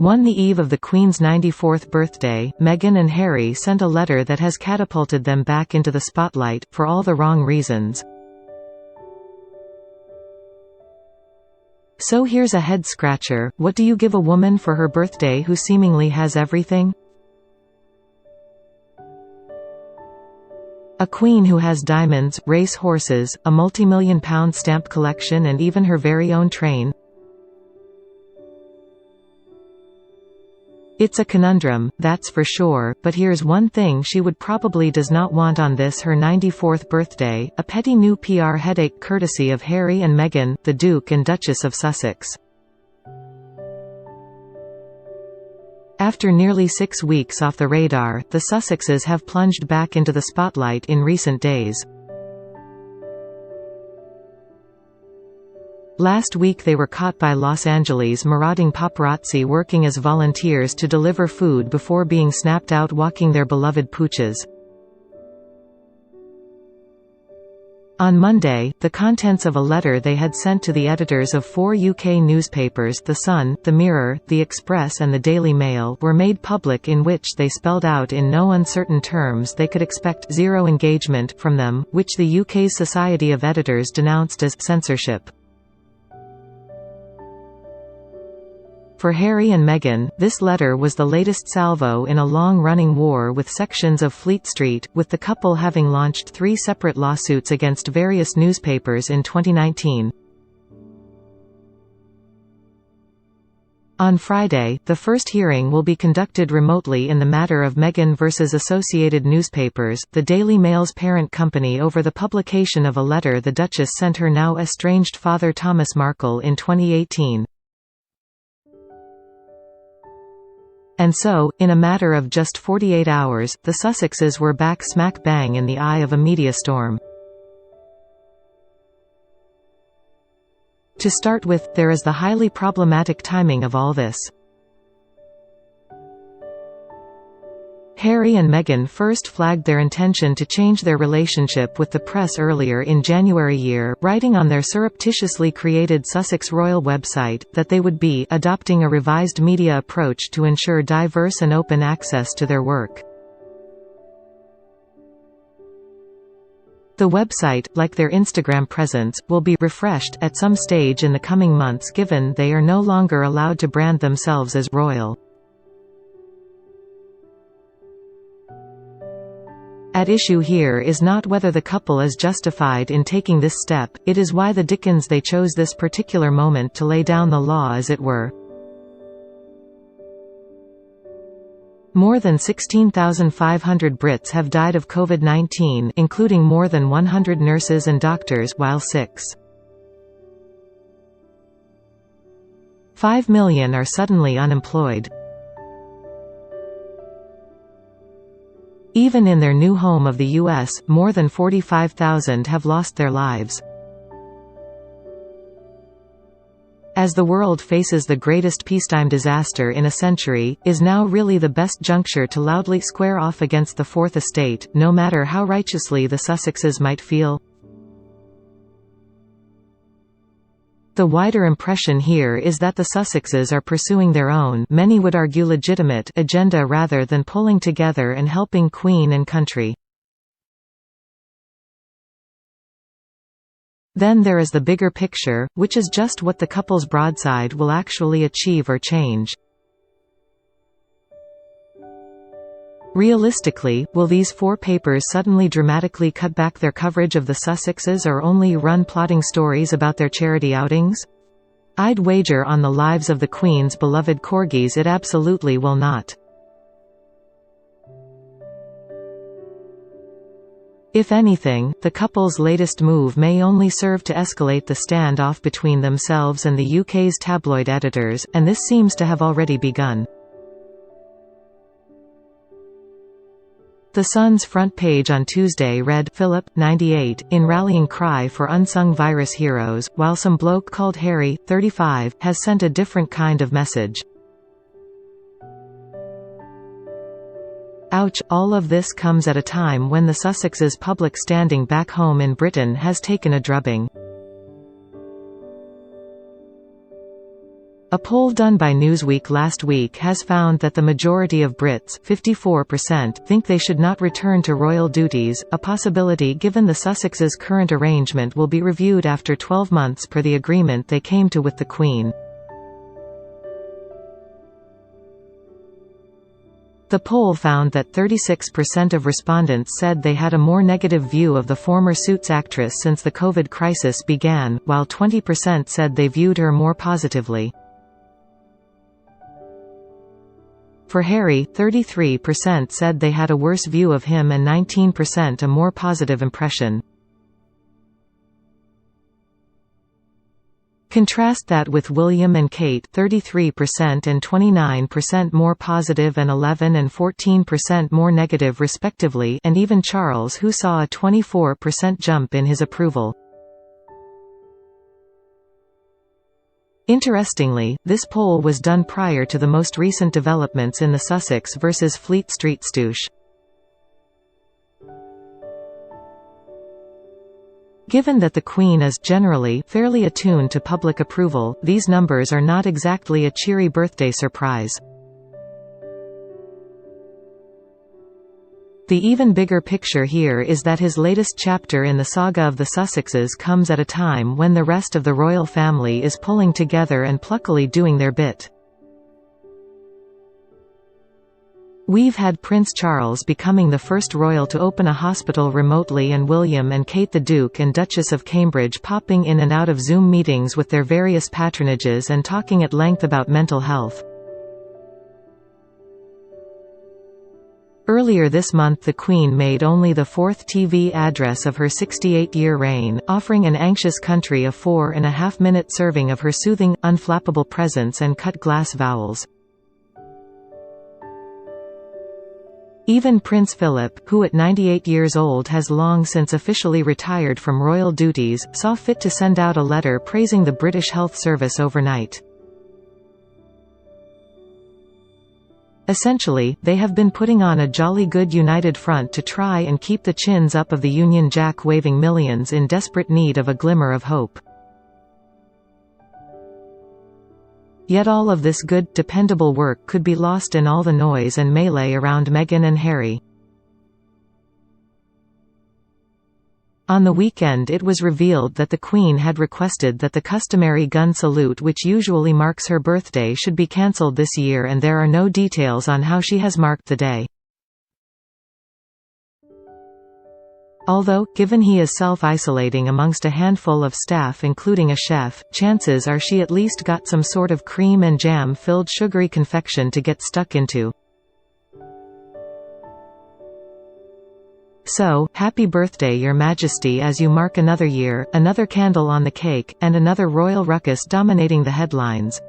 On the eve of the Queen's 94th birthday, Meghan and Harry sent a letter that has catapulted them back into the spotlight, for all the wrong reasons. So here's a head-scratcher: what do you give a woman for her birthday who seemingly has everything? A queen who has diamonds, race horses, a multi-million-pound stamp collection and even her very own train? It's a conundrum, that's for sure, but here's one thing she would probably does not want on this her 94th birthday: a petty new PR headache courtesy of Harry and Meghan, the Duke and Duchess of Sussex. After nearly 6 weeks off the radar, the Sussexes have plunged back into the spotlight in recent days. Last week they were caught by Los Angeles' marauding paparazzi working as volunteers to deliver food before being snapped out walking their beloved pooches. On Monday, the contents of a letter they had sent to the editors of 4 UK newspapers, The Sun, The Mirror, The Express and The Daily Mail, were made public, in which they spelled out in no uncertain terms they could expect zero engagement from them, which the UK's Society of Editors denounced as censorship. For Harry and Meghan, this letter was the latest salvo in a long-running war with sections of Fleet Street, with the couple having launched 3 separate lawsuits against various newspapers in 2019. On Friday, the first hearing will be conducted remotely in the matter of Meghan versus Associated Newspapers, the Daily Mail's parent company, over the publication of a letter the Duchess sent her now estranged father Thomas Markle in 2018. And so, in a matter of just 48 hours, the Sussexes were back smack bang in the eye of a media storm. To start with, there is the highly problematic timing of all this. Harry and Meghan first flagged their intention to change their relationship with the press earlier in January, writing on their surreptitiously created Sussex Royal website, that they would be adopting a revised media approach to ensure diverse and open access to their work. The website, like their Instagram presence, will be refreshed at some stage in the coming months, given they are no longer allowed to brand themselves as royal. At issue here is not whether the couple is justified in taking this step, it is why the dickens they chose this particular moment to lay down the law, as it were. More than 16,500 Brits have died of COVID-19, including more than 100 nurses and doctors, while 6.5 million are suddenly unemployed. Even in their new home of the US, more than 45,000 have lost their lives. As the world faces the greatest peacetime disaster in a century, is now really the best juncture to loudly square off against the Fourth Estate, no matter how righteously the Sussexes might feel? The wider impression here is that the Sussexes are pursuing their own, many would argue legitimate, agenda rather than pulling together and helping Queen and country. Then there is the bigger picture, which is just what the couple's broadside will actually achieve or change. Realistically, will these 4 papers suddenly dramatically cut back their coverage of the Sussexes or only run plotting stories about their charity outings? I'd wager on the lives of the Queen's beloved corgis it absolutely will not. If anything, the couple's latest move may only serve to escalate the standoff between themselves and the UK's tabloid editors, and this seems to have already begun. The Sun's front page on Tuesday read, "Philip, 98, in rallying cry for unsung virus heroes, while some bloke called Harry, 35, has sent a different kind of message." Ouch, all of this comes at a time when the Sussexes' public standing back home in Britain has taken a drubbing. A poll done by Newsweek last week has found that the majority of Brits, 54%, think they should not return to royal duties, a possibility given the Sussexes' current arrangement will be reviewed after 12 months per the agreement they came to with the Queen. The poll found that 36% of respondents said they had a more negative view of the former Suits actress since the COVID crisis began, while 20% said they viewed her more positively. For Harry, 33% said they had a worse view of him and 19% a more positive impression. Contrast that with William and Kate, 33% and 29% more positive and 11 and 14% more negative respectively, and even Charles, who saw a 24% jump in his approval. Interestingly, this poll was done prior to the most recent developments in the Sussex versus Fleet Street stoush. Given that the Queen is, generally, fairly attuned to public approval, these numbers are not exactly a cheery birthday surprise. The even bigger picture here is that his latest chapter in the saga of the Sussexes comes at a time when the rest of the royal family is pulling together and pluckily doing their bit. We've had Prince Charles becoming the first royal to open a hospital remotely, and William and Kate, the Duke and Duchess of Cambridge, popping in and out of Zoom meetings with their various patronages and talking at length about mental health. Earlier this month the Queen made only the fourth TV address of her 68-year reign, offering an anxious country a 4.5-minute serving of her soothing, unflappable presence and cut-glass vowels. Even Prince Philip, who at 98 years old has long since officially retired from royal duties, saw fit to send out a letter praising the British Health Service overnight. Essentially, they have been putting on a jolly good united front to try and keep the chins up of the Union Jack waving millions in desperate need of a glimmer of hope. Yet all of this good, dependable work could be lost in all the noise and melee around Meghan and Harry. On the weekend it was revealed that the Queen had requested that the customary gun salute which usually marks her birthday should be cancelled this year, and there are no details on how she has marked the day. Although, given he is self-isolating amongst a handful of staff including a chef, chances are she at least got some sort of cream and jam-filled sugary confection to get stuck into. So, happy birthday Your Majesty as you mark another year, another candle on the cake, and another royal ruckus dominating the headlines.